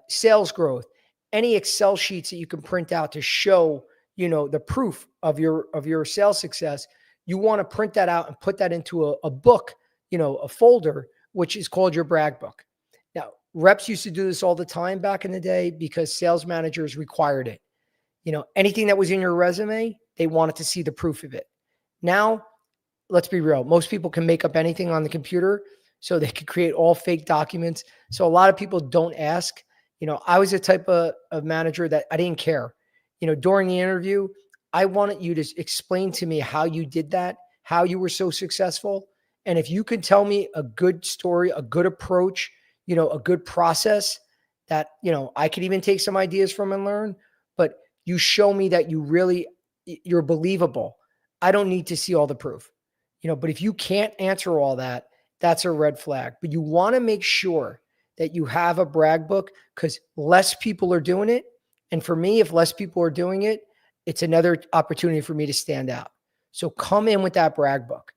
sales growth, any Excel sheets that you can print out to show, the proof of your sales success. You want to print that out and put that into a book, a folder, which is called your brag book. Now, reps used to do this all the time back in the day because sales managers required it. Anything that was in your resume, they wanted to see the proof of it. Now, let's be real. Most people can make up anything on the computer, so they can create all fake documents. So a lot of people don't ask. I was the type of manager that I didn't care. During the interview, I wanted you to explain to me how you did that, how you were so successful. And if you can tell me a good story, a good approach, a good process that, I could even take some ideas from and learn, but you show me that you're believable. I don't need to see all the proof. But if you can't answer all that, that's a red flag. But you want to make sure that you have a brag book because less people are doing it. And for me, if less people are doing it, it's another opportunity for me to stand out. So come in with that brag book.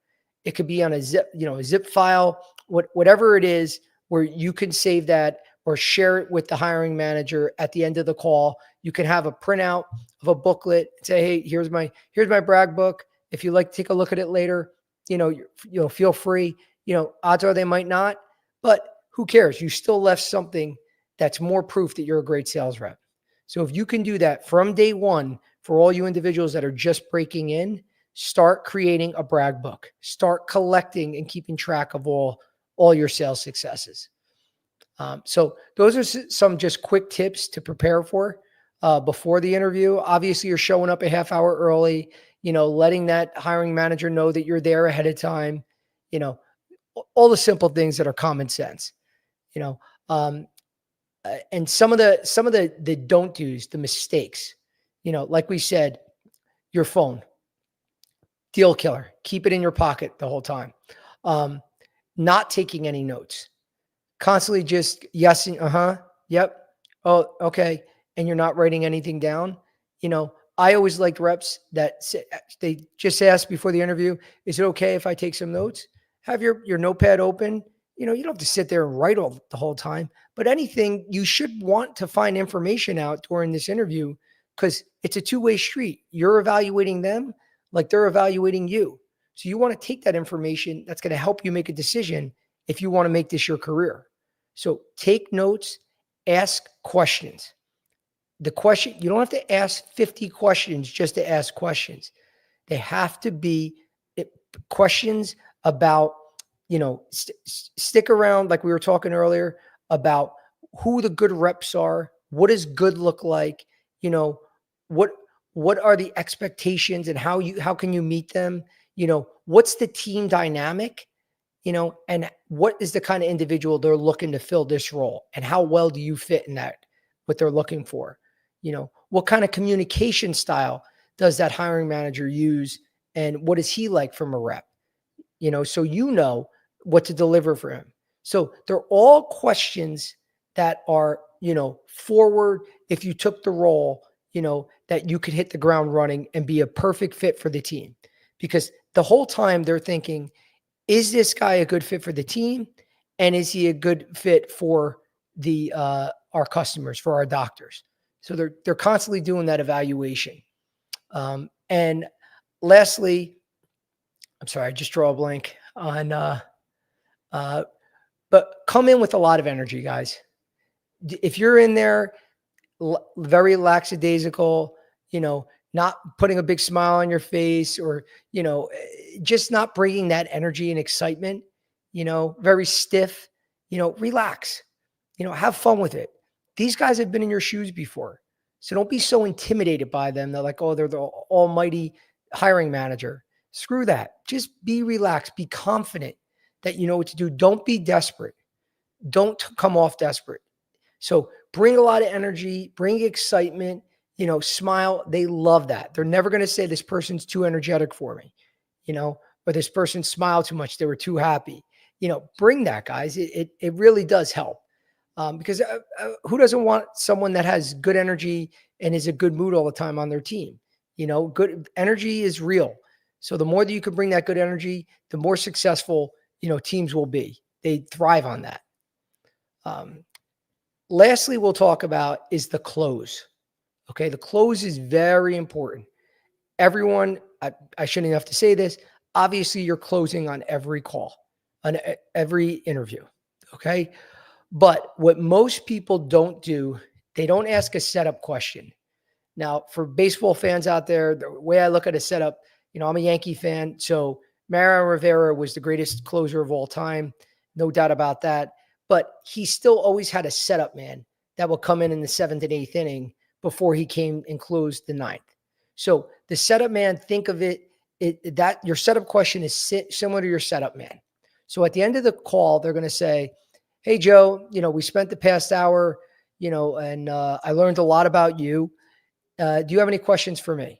It could be on a zip file, whatever it is, where you can save that or share it with the hiring manager at the end of the call. You can have a printout of a booklet and say, hey, here's my brag book. If you'd like to take a look at it later, feel free. Odds are they might not, but who cares? You still left something that's more proof that you're a great sales rep. So if you can do that from day one, for all you individuals that are just breaking in, start creating a brag book, start collecting and keeping track of all your sales successes. So those are some just quick tips to prepare for before the interview. Obviously, you're showing up a half hour early, letting that hiring manager know that you're there ahead of time, all the simple things that are common sense, and some of the don't do's, the mistakes, like we said, your phone, deal killer, keep it in your pocket the whole time. Not taking any notes, constantly just yes and yep, oh, okay, and you're not writing anything down. I always liked reps that they just ask before the interview, is it okay if I take some notes? Have your notepad open. You don't have to sit there and write all the whole time, but anything, you should want to find information out during this interview because it's a two-way street. You're evaluating them like they're evaluating you. So you want to take that information that's going to help you make a decision if you want to make this your career. So take notes, ask questions. The question, you don't have to ask 50 questions just to ask questions. They have to be questions about, stick around, like we were talking earlier, about who the good reps are. What does good look like? What are the expectations and how can you meet them? What's the team dynamic? And what is the kind of individual they're looking to fill this role, and how well do you fit in that, what they're looking for? What kind of communication style does that hiring manager use, and what is he like from a rep? So what to deliver for him. So they're all questions that are, forward if you took the role, that you could hit the ground running and be a perfect fit for the team. Because the whole time they're thinking, is this guy a good fit for the team? And is he a good fit for the our customers, for our doctors? So they're constantly doing that evaluation. And lastly, I'm sorry, I just draw a blank on uh, but come in with a lot of energy, guys. If you're in there very lackadaisical, not putting a big smile on your face, or, just not bringing that energy and excitement, very stiff, relax, have fun with it. These guys have been in your shoes before. So don't be so intimidated by them. They're like, oh, they're the almighty hiring manager. Screw that. Just be relaxed, be confident that you know what to do. Don't be desperate. Don't come off desperate. So bring a lot of energy, bring excitement, smile. They love that. They're never going to say this person's too energetic for me, or this person smiled too much. They were too happy. Bring that, guys. It really does help. Because who doesn't want someone that has good energy and is a good mood all the time on their team? Good energy is real. So the more that you can bring that good energy, the more successful, teams will be. They thrive on that. Lastly, we'll talk about is the close. Okay. The close is very important. Everyone, I shouldn't have to say this. Obviously, you're closing on every call, on every interview. Okay. But what most people don't do, they don't ask a setup question. Now, for baseball fans out there, the way I look at a setup, I'm a Yankee fan. So Mariano Rivera was the greatest closer of all time. No doubt about that. But he still always had a setup man that will come in the seventh and eighth inning before he came and closed the ninth. So the setup man, think of it, that your setup question is similar to your setup man. So at the end of the call, they're going to say, hey, Joe, we spent the past hour, and I learned a lot about you. Do you have any questions for me?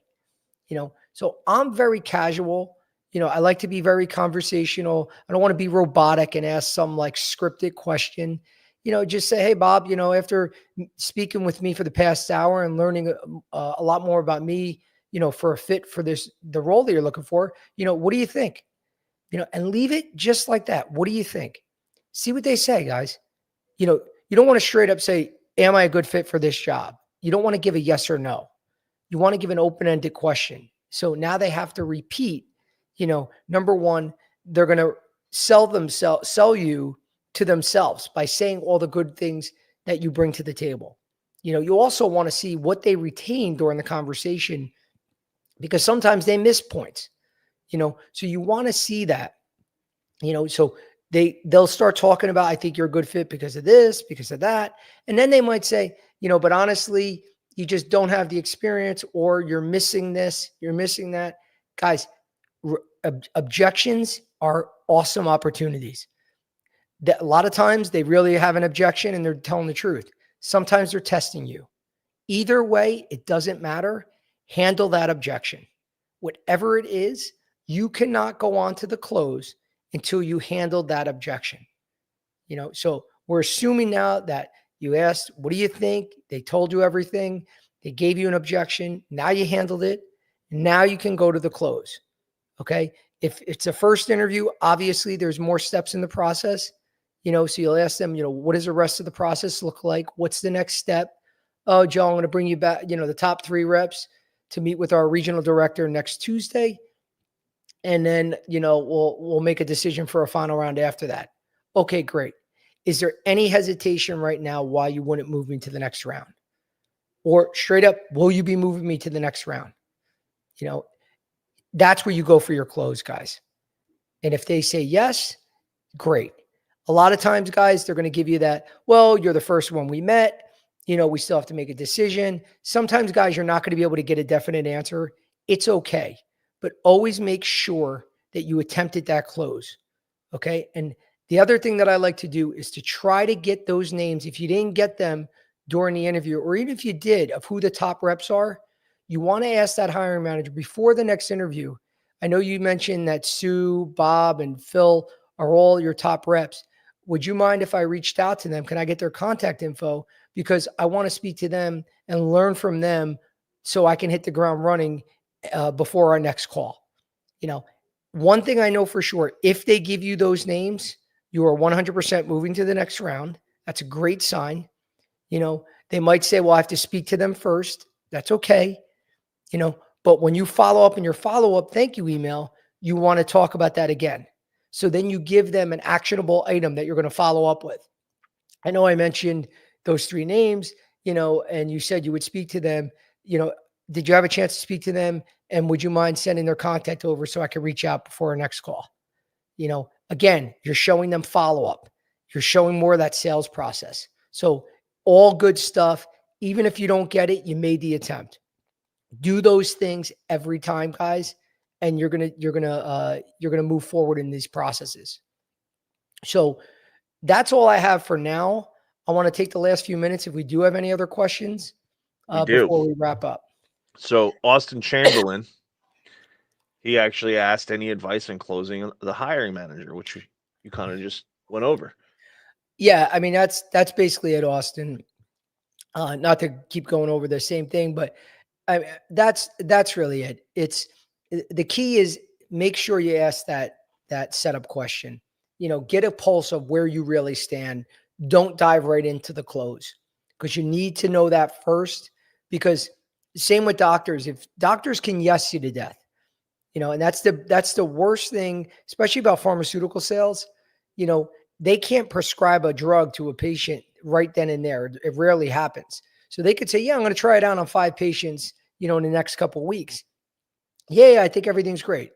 So I'm very casual. I like to be very conversational. I don't want to be robotic and ask some like scripted question. Just say, hey, Bob, after speaking with me for the past hour and learning a lot more about me, for a fit for the role that you're looking for, what do you think? And leave it just like that. What do you think? See what they say, guys. You don't want to straight up say, am I a good fit for this job? You don't want to give a yes or no. You want to give an open-ended question. So now they have to repeat, number one, they're going to sell you to themselves by saying all the good things that you bring to the table. You also want to see what they retain during the conversation, because sometimes they miss points, so you want to see that, so they'll start talking about, I think you're a good fit because of this, because of that. And then they might say, but honestly, you just don't have the experience, or you're missing this, you're missing that. Guys, objections are awesome opportunities. That a lot of times they really have an objection and they're telling the truth. Sometimes they're testing you. Either way, it doesn't matter. Handle that objection. Whatever it is, you cannot go on to the close until you handled that objection. So we're assuming now that you asked, what do you think? They told you everything. They gave you an objection. Now you handled it. Now you can go to the close. Okay. If it's a first interview, obviously there's more steps in the process, so you'll ask them, what does the rest of the process look like? What's the next step? Oh, Joe, I'm going to bring you back, the top 3 reps to meet with our regional director next Tuesday. And then, we'll make a decision for a final round after that. Okay, great. Is there any hesitation right now why you wouldn't move me to the next round? Or straight up, will you be moving me to the next round? That's where you go for your close, guys. And if they say yes, great. A lot of times, guys, they're going to give you that, well, you're the first one we met. We still have to make a decision. Sometimes, guys, you're not going to be able to get a definite answer. It's okay. But always make sure that you attempted that close. Okay. And the other thing that I like to do is to try to get those names. If you didn't get them during the interview, or even if you did, of who the top reps are, you want to ask that hiring manager before the next interview. I know you mentioned that Sue, Bob, and Phil are all your top reps. would you mind if I reached out to them? Can I get their contact info? Because I want to speak to them and learn from them so I can hit the ground running before our next call. You know, one thing I know for sure, if they give you those names, you are 100% moving to the next round. That's a great sign. You know, they might say, well, I have to speak to them first. That's okay. You know, but when you follow up in your follow up thank you email, you want to talk about that again. So then you give them an actionable item that you're going to follow up with. I know I mentioned those three names, you know, and you said you would speak to them. You know, did you have a chance to speak to them? And would you mind sending their contact over so I can reach out before our next call? You know, again, you're showing them follow up. You're showing more of that sales process. So all good stuff. Even if you don't get it, you made the attempt. Do those things every time, guys, and you're gonna move forward in these processes. So that's all I have for now. I want to take the last few minutes if we do have any other questions We do. before we wrap up. So Austin Chamberlain, he actually asked any advice in closing the hiring manager, which you kind of just went over. Yeah, I mean that's basically it, Austin. Not to keep going over the same thing, but that's really it. It's the key is make sure you ask that setup question. You know, get a pulse of where you really stand. Don't dive right into the close because you need to know that first. Because same with doctors. If doctors can yes you to death, you know, and that's the worst thing, especially about pharmaceutical sales. You know, they can't prescribe a drug to a patient right then and there. It rarely happens. So they could say, "Yeah, I'm going to try it out on 5 patients, you know, in the next couple of weeks." Yeah, I think everything's great.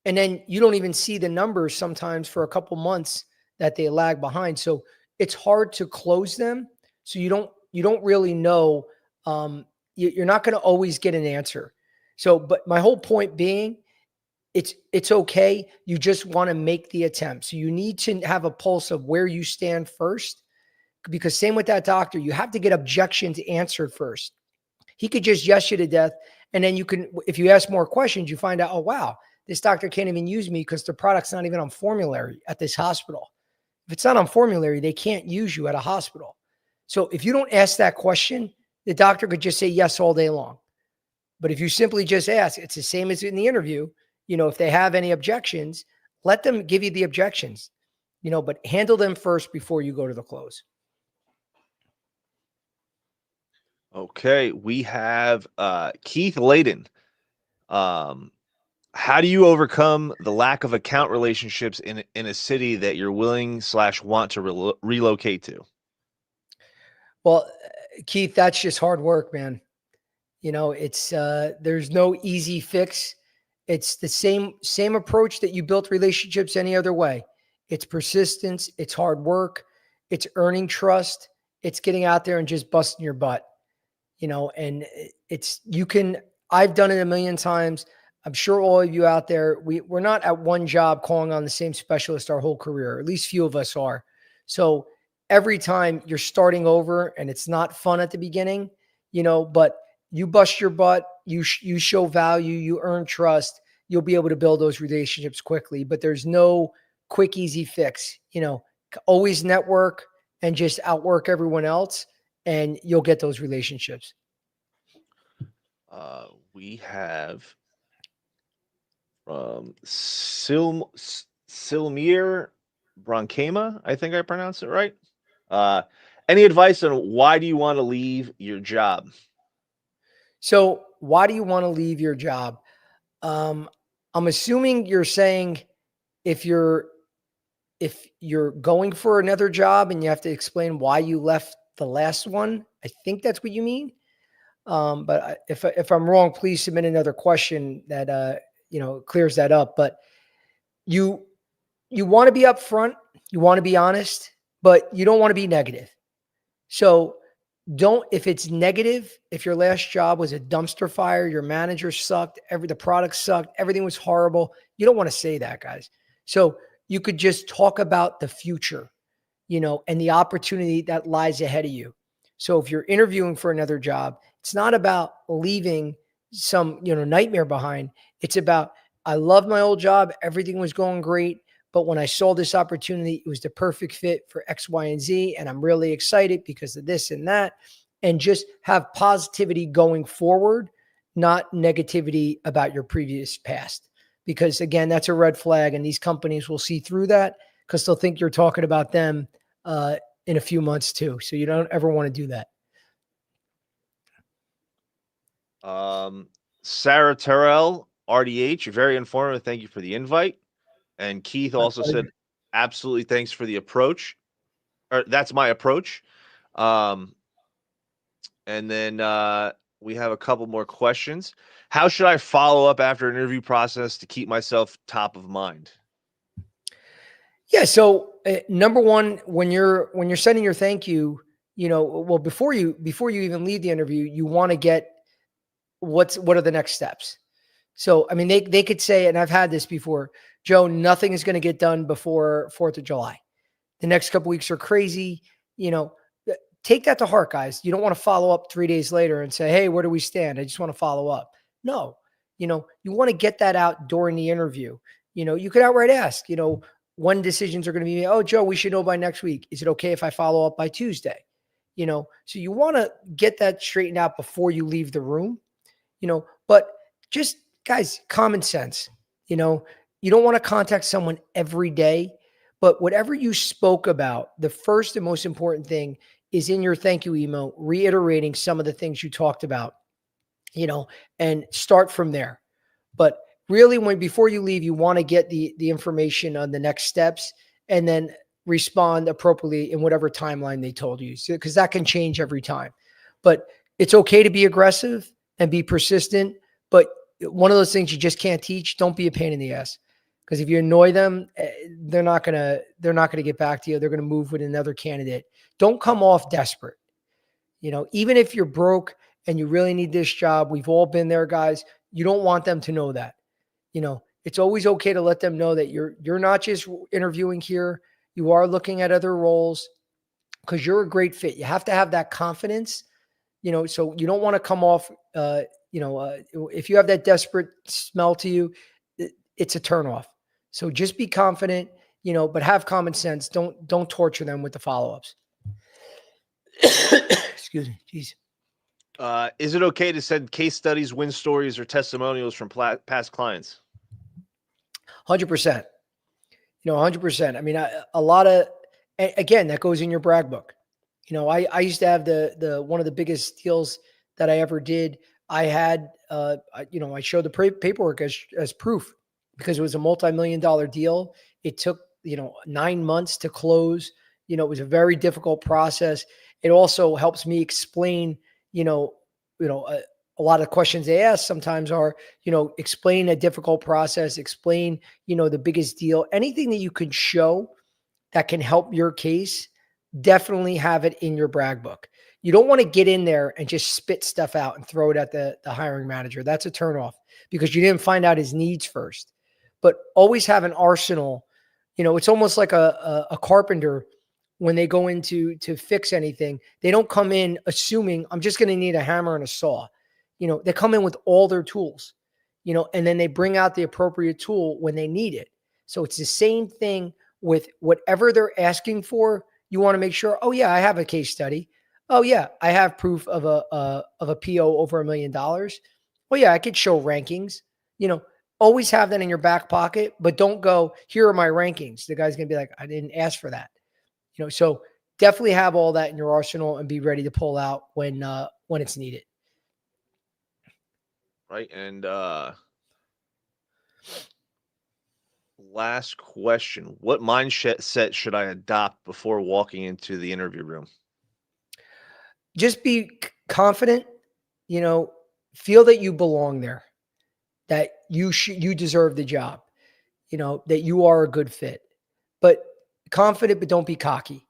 And then you don't even see the numbers sometimes for a couple months that they lag behind. So it's hard to close them. So you don't really know. You're not going to always get an answer. So, but my whole point being, it's okay. You just want to make the attempt. So you need to have a pulse of where you stand first, because same with that doctor, you have to get objections answered first. He could just yes you to death. And then you can, if you ask more questions, you find out, oh, wow, this doctor can't even use me because the product's not even on formulary at this hospital. If it's not on formulary, they can't use you at a hospital. So if you don't ask that question, the doctor could just say yes all day long. But if you simply just ask, it's the same as in the interview. You know, if they have any objections, let them give you the objections, you know, but handle them first before you go to the close. Okay, we have Keith Layden. Um, how do you overcome the lack of account relationships in a city that you're willing/want to relocate to? Well, Keith, that's just hard work, man. You know, it's there's no easy fix. It's the same approach that you built relationships any other way. It's persistence, it's hard work, it's earning trust, it's getting out there and just busting your butt. You know, and it's you can I've done it a million times. I'm sure all of you out there, we're not at one job calling on the same specialist our whole career. At least few of us are. So every time you're starting over and it's not fun at the beginning, you know, but you bust your butt, you show value, you earn trust, you'll be able to build those relationships quickly, but there's no quick easy fix. You know, always network and just outwork everyone else and you'll get those relationships. We have Silmir Bronkema. I think I pronounced it right. Uh, any advice on why do you want to leave your job? So, why do you want to leave your job? Um, I'm assuming you're saying if you're if you're going for another job and you have to explain why you left the last one. I think that's what you mean. But if I'm wrong, please submit another question that you know clears that up. But you you want to be upfront, you want to be honest, but you don't want to be negative. So don't if it's negative, if your last job was a dumpster fire, your manager sucked, the product sucked, everything was horrible, you don't want to say that, guys. So you could just talk about the future, you know, and the opportunity that lies ahead of you. So if you're interviewing for another job, it's not about leaving some, you know, nightmare behind. It's about I love my old job, everything was going great, but when I saw this opportunity, it was the perfect fit for X, Y, and Z. And I'm really excited because of this and that. And just have positivity going forward, not negativity about your previous past. Because again, that's a red flag. And these companies will see through that because they'll think you're talking about them in a few months too. So you don't ever want to do that. Sarah Terrell, RDH, very informative. Thank you for the invite. And Keith My also said, pleasure. absolutely thanks for the approach. Or that's my approach. Um, and then we have a couple more questions. How should I follow up after an interview process to keep myself top of mind? Yeah. So number one, when you're sending your thank you, well before you even leave the interview, you want to get what are the next steps. So I mean, they could say, and I've had this before, Joe, nothing is going to get done before 4th of July. The next couple weeks are crazy. You know, take that to heart, guys. You don't want to follow up 3 days later and say, hey, where do we stand? I just want to follow up. No, you want to get that out during the interview. You could outright ask, when decisions are going to be made. Oh, Joe, we should know by next week. Is it okay if I follow up by Tuesday? So you want to get that straightened out before you leave the room, but just guys, common sense, you don't want to contact someone every day, but whatever you spoke about, the first and most important thing is in your thank you email, reiterating some of the things you talked about, and start from there. But really, before you leave, you want to get the information on the next steps and then respond appropriately in whatever timeline they told you. So, because that can change every time. But it's okay to be aggressive and be persistent. But one of those things you just can't teach. Don't be a pain in the ass. Because if you annoy them, they're not gonna get back to you. They're gonna move with another candidate. Don't come off desperate. Even if you're broke and you really need this job, we've all been there, guys. You don't want them to know that. It's always okay to let them know that you're not just interviewing here. You are looking at other roles because you're a great fit. You have to have that confidence, so you don't want to come off, if you have that desperate smell to you, it's a turnoff. So just be confident, but have common sense. Don't torture them with the follow-ups. Excuse me. Jeez. Is it okay to send case studies, win stories, or testimonials from past clients? 100%. 100%. I mean, a lot of, again, that goes in your brag book. I used to have the one of the biggest deals that I ever did. I had, I showed the paperwork as proof because it was a multi-million-dollar deal. It took, 9 months to close. It was a very difficult process. It also helps me explain, you know, a lot of questions they ask sometimes are, explain a difficult process, explain, the biggest deal, anything that you can show that can help your case, definitely have it in your brag book. You don't want to get in there and just spit stuff out and throw it at the hiring manager. That's a turnoff because you didn't find out his needs first. But always have an arsenal. It's almost like a carpenter when they go into to fix anything. They don't come in assuming I'm just going to need a hammer and a saw. They come in with all their tools, and then they bring out the appropriate tool when they need it. So it's the same thing with whatever they're asking for. You want to make sure, oh yeah, I have a case study. Oh yeah, I have proof of a PO over $1 million. Well, yeah, I could show rankings. You know, always have that in your back pocket, but don't go, here are my rankings. The guy's gonna be like, I didn't ask for that. So definitely have all that in your arsenal and be ready to pull out when it's needed. Right. And last question. What mindset set should I adopt before walking into the interview room? Just be confident, you know, feel that you belong there, that you deserve the job, that you are a good fit. But confident, but don't be cocky.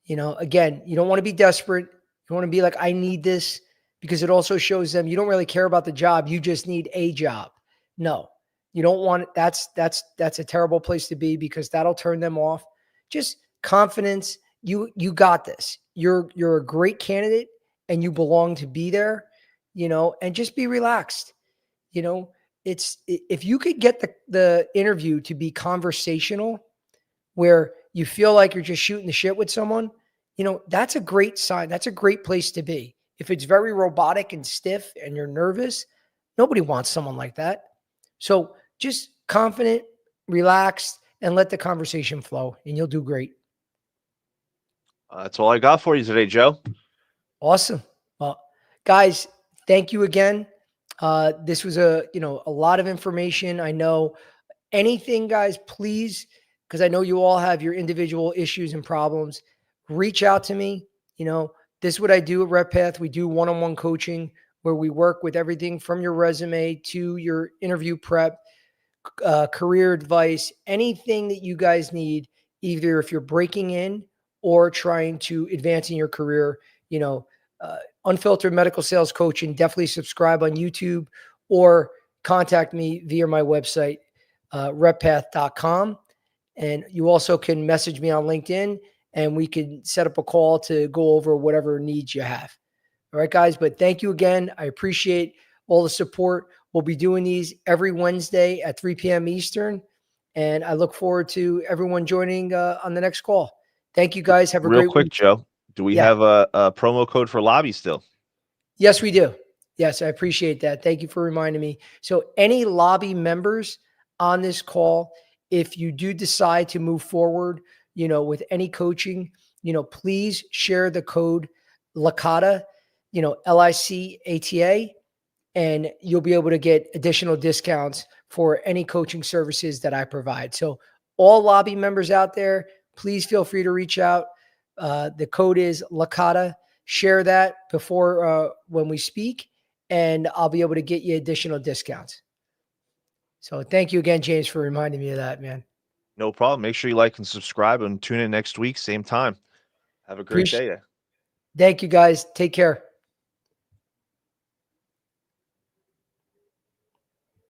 Again, you don't want to be desperate. You want to be like, I need this, because it also shows them you don't really care about the job. You just need a job. No, you don't want it. That's a terrible place to be because that'll turn them off. Just confidence. You got this. You're a great candidate and you belong to be there, and just be relaxed. You know, if you could get the interview to be conversational, where you feel like you're just shooting the shit with someone, that's a great sign. That's a great place to be. If it's very robotic and stiff and you're nervous, nobody wants someone like that. So just confident, relaxed, and let the conversation flow, and you'll do great. That's all I got for you today, Joe. Awesome. Well, guys, thank you again. This was a lot of information. I know anything, guys, please, because I know you all have your individual issues and problems. Reach out to me. This is what I do at RepPath. We do one-on-one coaching where we work with everything from your resume to your interview prep, career advice, anything that you guys need, either if you're breaking in or trying to advance in your career. Unfiltered medical sales coaching. Definitely subscribe on YouTube or contact me via my website, reppath.com. And you also can message me on LinkedIn and we can set up a call to go over whatever needs you have. All right, guys. But thank you again. I appreciate all the support. We'll be doing these every Wednesday at 3 p.m. Eastern. And I look forward to everyone joining on the next call. Thank you, guys. Have a Real great quick, week. Joe, do we Yeah. have a promo code for lobby still? Yes, we do. Yes, I appreciate that. Thank you for reminding me. So any lobby members on this call, if you do decide to move forward, with any coaching, please share the code Licata, Licata, and you'll be able to get additional discounts for any coaching services that I provide. So all lobby members out there, please feel free to reach out. The code is Licata. Share that before when we speak, and I'll be able to get you additional discounts. So thank you again, James, for reminding me of that, man. No problem. Make sure you like and subscribe and tune in next week, same time. Have a great Appreciate. day. Thank you, guys. Take care.